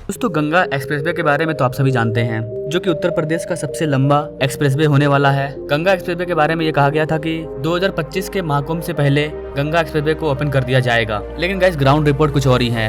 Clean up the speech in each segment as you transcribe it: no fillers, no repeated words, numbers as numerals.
दोस्तों गंगा एक्सप्रेसवे के बारे में तो आप सभी जानते हैं, जो कि उत्तर प्रदेश का सबसे लंबा एक्सप्रेसवे होने वाला है। गंगा एक्सप्रेसवे के बारे में ये कहा गया था कि 2025 के महाकुंभ से पहले गंगा एक्सप्रेसवे को ओपन कर दिया जाएगा, लेकिन गाइस ग्राउंड रिपोर्ट कुछ और ही है।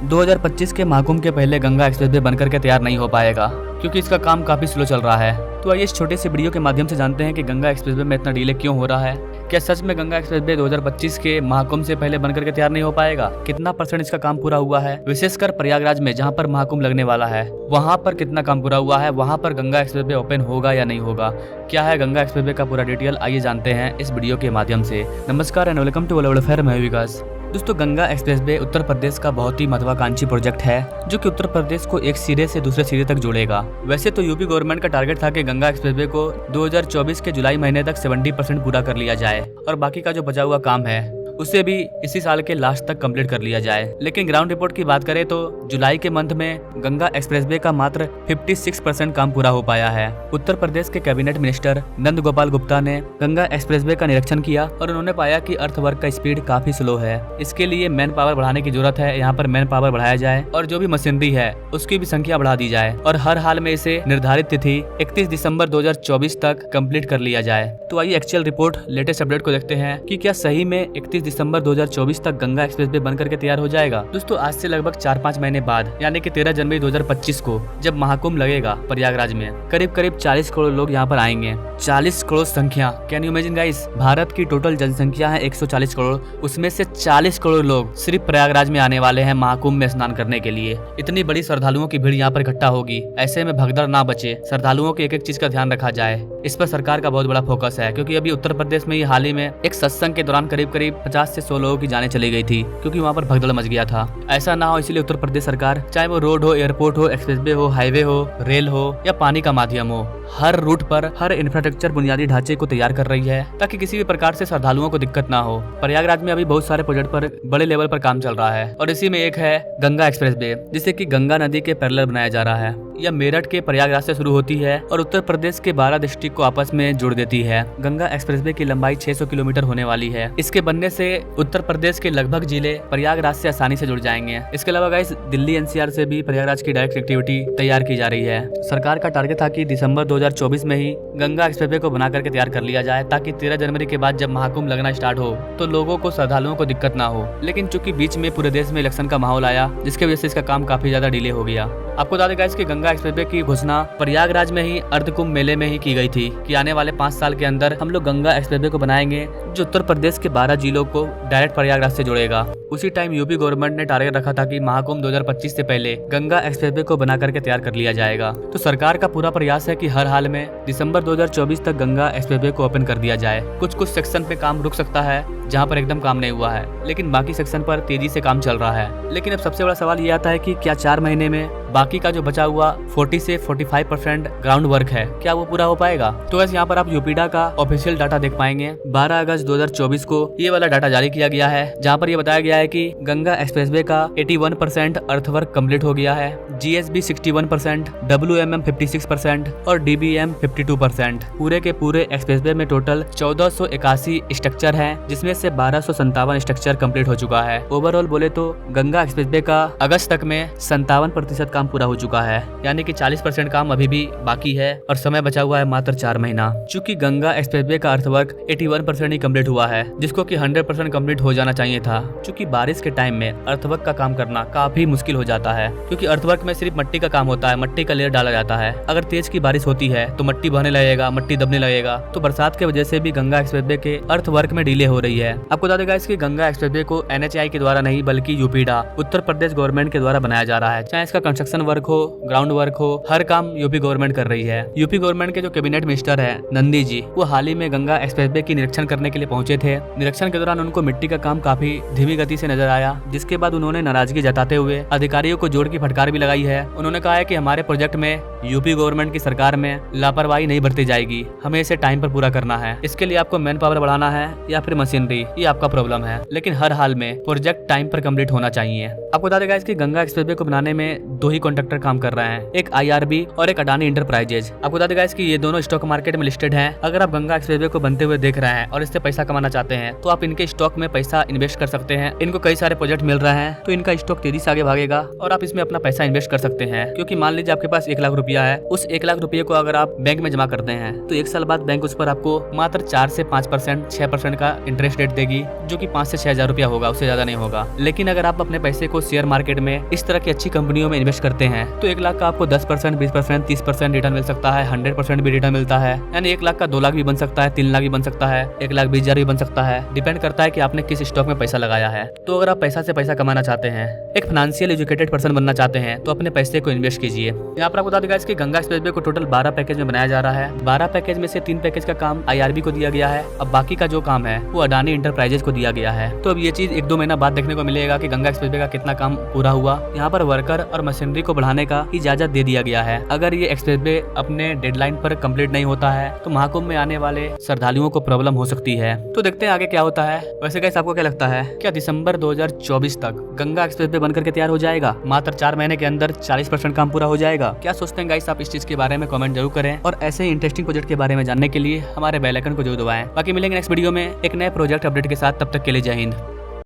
2025 के महाकुंभ के पहले गंगा एक्सप्रेसवे बनकर के तैयार नहीं हो पाएगा, क्योंकि इसका काम काफी स्लो चल रहा है। तो आइए इस छोटे से वीडियो के माध्यम से जानते हैं कि गंगा एक्सप्रेसवे में इतना डिले क्यों हो रहा है। क्या सच में गंगा एक्सप्रेसवे 2025 के महाकुंभ से पहले बनकर के तैयार नहीं हो पाएगा? कितना % इसका काम पूरा हुआ है? विशेषकर प्रयागराज में जहां पर महाकुंभ लगने वाला है, वहां पर कितना काम पूरा हुआ है? वहां पर गंगा एक्सप्रेसवे ओपन होगा या नहीं होगा? क्या है गंगा एक्सप्रेसवे का पूरा डिटेल, आइए जानते हैं इस वीडियो के माध्यम से। नमस्कार and welcome to world affair, मैं विकास। दोस्तों गंगा एक्सप्रेसवे उत्तर प्रदेश का बहुत ही महत्वाकांक्षी प्रोजेक्ट है, जो कि उत्तर प्रदेश को एक सिरे से दूसरे सिरे तक जोड़ेगा। वैसे तो यूपी गवर्नमेंट का टारगेट था कि गंगा एक्सप्रेसवे को 2024 के जुलाई महीने तक 70% पूरा कर लिया जाए और बाकी का जो बचा हुआ काम है उसे भी इसी साल के लास्ट तक कंप्लीट कर लिया जाए। लेकिन ग्राउंड रिपोर्ट की बात करें तो जुलाई के मंथ में गंगा एक्सप्रेसवे का मात्र 56% काम पूरा हो पाया है। उत्तर प्रदेश के कैबिनेट मिनिस्टर नंद गोपाल गुप्ता ने गंगा एक्सप्रेसवे का निरीक्षण किया और उन्होंने पाया कि अर्थ वर्क का स्पीड काफी स्लो है। इसके लिए मैन पावर बढ़ाने की जरूरत है। यहाँ पर मैन पावर बढ़ाया जाए और जो भी मशीनरी है उसकी भी संख्या बढ़ा दी जाए और हर हाल में इसे निर्धारित तिथि 31 दिसंबर 2024 तक कंप्लीट कर लिया जाए। तो आइए एक्चुअल रिपोर्ट लेटेस्ट अपडेट को देखते हैं कि क्या सही में 31 दिसंबर 2024 तक गंगा एक्सप्रेसवे बनकर के तैयार हो जाएगा। दोस्तों आज से लगभग 4-5 महीने बाद यानी कि 13 जनवरी 2025 को जब महाकुंभ लगेगा प्रयागराज में, करीब 40 करोड़ लोग यहाँ पर आएंगे। 40 करोड़ संख्या, can you imagine guys? Bharat की टोटल जनसंख्या है 140 करोड़, उसमें से 40 करोड़ लोग सिर्फ प्रयागराज में आने वाले हैं महाकुंभ में स्नान करने के लिए। इतनी बड़ी श्रद्धालुओं की भीड़ यहाँ पर इकट्ठा होगी। ऐसे में भगदड़ ना बचे, श्रद्धालुओं की एक एक चीज का ध्यान रखा जाए। इस पर सरकार का बहुत बड़ा फोकस है, क्योंकि अभी उत्तर प्रदेश में ही हाल ही में एक सत्संग के दौरान करीब 50 से 100 लोगों की जाने चली गई थी, क्योंकि वहाँ पर भगदड़ मच गया था। ऐसा ना हो इसलिए उत्तर प्रदेश सरकार, चाहे वो रोड हो, एयरपोर्ट हो, एक्सप्रेसवे हो, हाईवे हो, रेल हो या पानी का माध्यम हो, हर रूट पर हर इंफ्रास्ट्रक्चर बुनियादी ढांचे को तैयार कर रही है, ताकि किसी भी प्रकार से श्रद्धालुओं को दिक्कत ना हो। प्रयागराज में अभी बहुत सारे प्रोजेक्ट पर बड़े लेवल पर काम चल रहा है और इसी में एक है गंगा एक्सप्रेसवे, जिसे कि गंगा नदी के पैरेलल बनाया जा रहा है। यह मेरठ के प्रयागराज से शुरू होती है और उत्तर प्रदेश के 12 डिस्ट्रिक्ट को आपस में जोड़ देती है। गंगा एक्सप्रेसवे की लंबाई 600 किलोमीटर होने वाली है। इसके बनने से उत्तर प्रदेश के लगभग जिले प्रयागराज से आसानी से जुड़ जाएंगे। इसके अलावा गाइस दिल्ली NCR से भी प्रयागराज की डायरेक्ट कनेक्टिविटी तैयार की जा रही है। सरकार का टारगेट था कि दिसंबर 2024 में ही गंगा एक्सप्रेसवे को बना करके तैयार कर लिया जाए, ताकि 13 जनवरी के बाद जब महाकुंभ लगना स्टार्ट हो तो लोगों को, श्रद्धालुओं को दिक्कत ना हो। लेकिन चूंकि बीच में पूरे देश में इलेक्शन का माहौल आया, जिसकी वजह से इसका काम काफी ज्यादा डिले हो गया। आपको बता दें गाइस कि गंगा एक्सप्रेसवे की घोषणा प्रयागराज में ही अर्धकुंभ मेले में ही की गई थी कि आने वाले 5 साल के अंदर हम लोग गंगा एक्सप्रेसवे को बनाएंगे, जो उत्तर प्रदेश के 12 जिलों को डायरेक्ट प्रयागराज से जोड़ेगा। उसी टाइम यूपी गवर्नमेंट ने टारगेट रखा था कि महाकुंभ 2025 से पहले गंगा एक्सप्रेसवे को बना करके तैयार कर लिया जाएगा। तो सरकार का पूरा प्रयास है कि हर हाल में दिसंबर 2024 तक गंगा एक्सप्रेसवे को ओपन कर दिया जाए। कुछ सेक्शन पे काम रुक सकता है जहाँ पर एकदम काम नहीं हुआ है, लेकिन बाकी सेक्शन पर तेजी से काम चल रहा है। लेकिन अब सबसे बड़ा सवाल ये आता है कि क्या 4 महीने में बाकी का जो बचा हुआ 40 से 45% ग्राउंड वर्क है, क्या वो पूरा हो पाएगा? तो वैसे यहाँ पर आप यूपीडा का ऑफिशियल डाटा देख पाएंगे। 12 अगस्त 2024 को ये वाला डाटा जारी किया गया है, जहाँ पर ये बताया गया है कि गंगा एक्सप्रेसवे का 81% अर्थ वर्क कम्प्लीट हो गया है, GSB 61%, WMM 56% और DBM 52%। पूरे के पूरे एक्सप्रेसवे में टोटल 1481 स्ट्रक्चर है, जिसमें से 1257 स्ट्रक्चर कंप्लीट हो चुका है। ओवरऑल बोले तो गंगा एक्सप्रेसवे का अगस्त तक में 57% काम पूरा हो चुका है, यानी कि 40% काम अभी भी बाकी है और समय बचा हुआ है मात्र 4 महीना। चूंकि गंगा एक्सप्रेसवे का अर्थवर्क 81% ही कंप्लीट हुआ है, जिसको कि 100% कंप्लीट हो जाना चाहिए था। चूंकि बारिश के टाइम में अर्थवर्क का काम करना काफी मुश्किल हो जाता है, क्योंकि अर्थवर्क में सिर्फ मट्टी का काम होता है, मट्टी का लेयर डाला जाता है। अगर तेज की बारिश होती है तो मट्टी बहने लगेगा, मट्टी दबने लगेगा। तो बरसात की वजह से भी गंगा एक्सप्रेसवे के अर्थवर्क में डिले हो रही है। आपको बता देगा इसकी गंगा एक्सप्रेसवे को NHAI के द्वारा नहीं बल्कि यूपीडा उत्तर प्रदेश गवर्नमेंट के द्वारा बनाया जा रहा है। चाहे इसका कंस्ट्रक्शन वर्क हो, ग्राउंड वर्क हो, हर काम यूपी गवर्नमेंट कर रही है। यूपी गवर्नमेंट के जो कैबिनेट मिनिस्टर है नंदी जी, वो हाल ही में गंगा एक्सप्रेसवे की निरीक्षण करने के लिए पहुंचे थे। निरीक्षण के दौरान उनको मिट्टी का काम काफी धीमी गति से नजर आया, जिसके बाद उन्होंने नाराजगी जताते हुए अधिकारियों को जोर की फटकार भी लगाई है। उन्होंने कहा है कि हमारे प्रोजेक्ट में यूपी गवर्नमेंट की सरकार में लापरवाही नहीं बरती जाएगी, हमें इसे टाइम पर पूरा करना है। इसके लिए आपको मैन पावर बढ़ाना है या फिर मशीनरी, ये आपका प्रॉब्लम है, लेकिन हर हाल में प्रोजेक्ट टाइम पर कंप्लीट होना चाहिए। आपको बता देगा इसकी गंगा एक्सप्रेसवे को बनाने में 2 ही कॉन्ट्रैक्टर काम कर रहे हैं, एक IRB और एक अडानी इंटरप्राइजेज। आपको बता देगा इसकी ये दोनों स्टॉक मार्केट में लिस्टेड हैं। अगर आप गंगा एक्सप्रेसवे को बनते हुए देख रहे हैं और इससे पैसा कमाना चाहते हैं तो आप इनके स्टॉक में पैसा इन्वेस्ट कर सकते हैं इनको कई सारे प्रोजेक्ट मिल रहे हैं, तो इनका स्टॉक तेजी से आगे भागेगा और आप इसमें अपना पैसा इन्वेस्ट कर सकते हैं। क्योंकि मान लीजिए आपके पास 1 लाख रुपया है, उस 1 लाख रुपये को अगर आप बैंक में जमा करते हैं तो 1 साल बाद बैंक उस पर आपको मात्र 4 से 5%, 6% का इंटरेस्ट रेट देगी, जो कि 5 से 6 हजार रुपया होगा, उससे ज्यादा नहीं होगा। लेकिन अगर आप अपने पैसे को शेयर मार्केट में इस तरह की अच्छी कंपनियों में इन्वेस्ट करते हैं तो 1 लाख का आपको 10%, 20%, 30% रिटर्न मिल सकता है, 100% भी रिटर्न मिलता है। यानी 1 लाख का 2 लाख भी बन सकता है, 3 लाख भी बन सकता है, 1,20,000 भी बन सकता है। डिपेंड करता है कि आपने किस स्टॉक में पैसा लगाया है। तो अगर आप पैसा से पैसा कमाना चाहते हैं, एक फाइनेंशियल एजुकेटेड पर्सन बनना चाहते हैं, तो अपने पैसे को इन्वेस्ट कीजिए। यहाँ पर आपको बता देगा इसकी गंगा एक्सप्रेसवे को टोटल 12 पैकेज में बनाया जा रहा है। 12 पैकेज में से 3 पैकेज का काम IRB को दिया गया है। अब बाकी का जो काम है वो अडानी इंटरप्राइजेज को दिया गया है। तो अब ये चीज 1-2 महीना बाद देखने को मिलेगा कि गंगा एक्सप्रेसवे का कितना काम पूरा हुआ। यहाँ पर वर्कर और मशीनरी को बढ़ाने का इजाजत दे दिया गया है। अगर ये एक्सप्रेसवे अपने डेडलाइन पर कंप्लीट नहीं होता है तो महाकुंभ में आने वाले श्रद्धालुओं को प्रॉब्लम हो सकती है। तो देखते हैं आगे क्या होता है। वैसे गाइस आपको क्या लगता है, क्या दिसंबर 2024 तक गंगा एक्सप्रेसवे बनकर के तैयार हो जाएगा? मात्र 4 महीने के अंदर 40% काम पूरा हो जाएगा? क्या सोचते हैं गाइस आप इस चीज के बारे में? कमेंट जरूर करें और ऐसे ही इंटरेस्टिंग प्रोजेक्ट के बारे में जानने के लिए हमारे बेल आइकन को जरूर दबाएं। बाकी मिलेंगे नेक्स्ट वीडियो में एक नए प्रोजेक्ट अपडेट के साथ। तब तक के लिए जय हिंद।